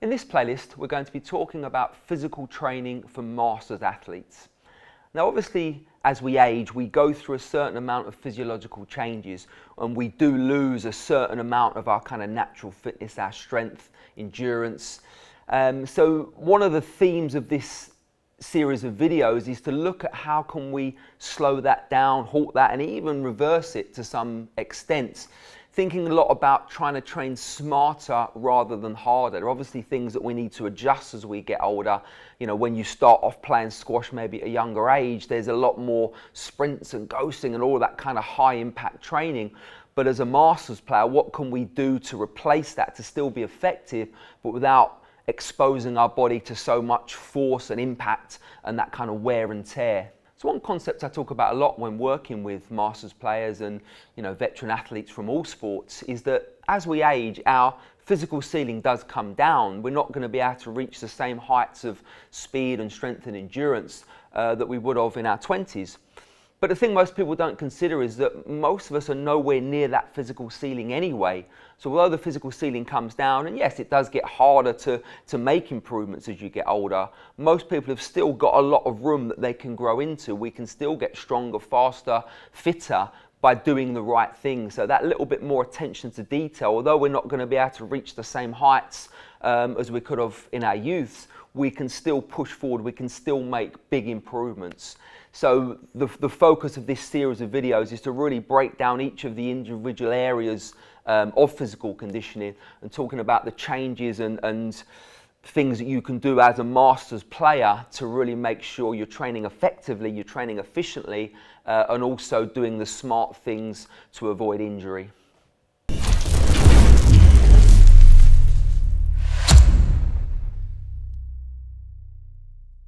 In this playlist, we're going to be talking about physical training for masters athletes. Now, obviously, as we age, we go through a certain amount of physiological changes, and we do lose a certain amount of our kind of natural fitness, our strength, endurance. So one of the themes of this series of videos is to look at how can we slow that down, halt that, and even reverse it to some extent. Thinking a lot about trying to train smarter rather than harder. There are obviously things that we need to adjust as we get older. You know, when you start off playing squash maybe at a younger age, there's a lot more sprints and ghosting and all that kind of high impact training. But as a masters player, what can we do to replace that to still be effective, but without exposing our body to so much force and impact and that kind of wear and tear? So one concept I talk about a lot when working with masters players and veteran athletes from all sports is that as we age, our physical ceiling does come down. We're not going to be able to reach the same heights of speed and strength and endurance that we would have in our 20s. But the thing most people don't consider is that most of us are nowhere near that physical ceiling anyway. So although the physical ceiling comes down, and yes, it does get harder to make improvements as you get older, most people have still got a lot of room that they can grow into. We can still get stronger, faster, fitter by doing the right thing. So that little bit more attention to detail, although we're not going to be able to reach the same heights as we could have in our youths, we can still push forward, we can still make big improvements. So the focus of this series of videos is to really break down each of the individual areas of physical conditioning and talking about the changes and things that you can do as a masters player to really make sure you're training effectively, you're training efficiently, and also doing the smart things to avoid injury.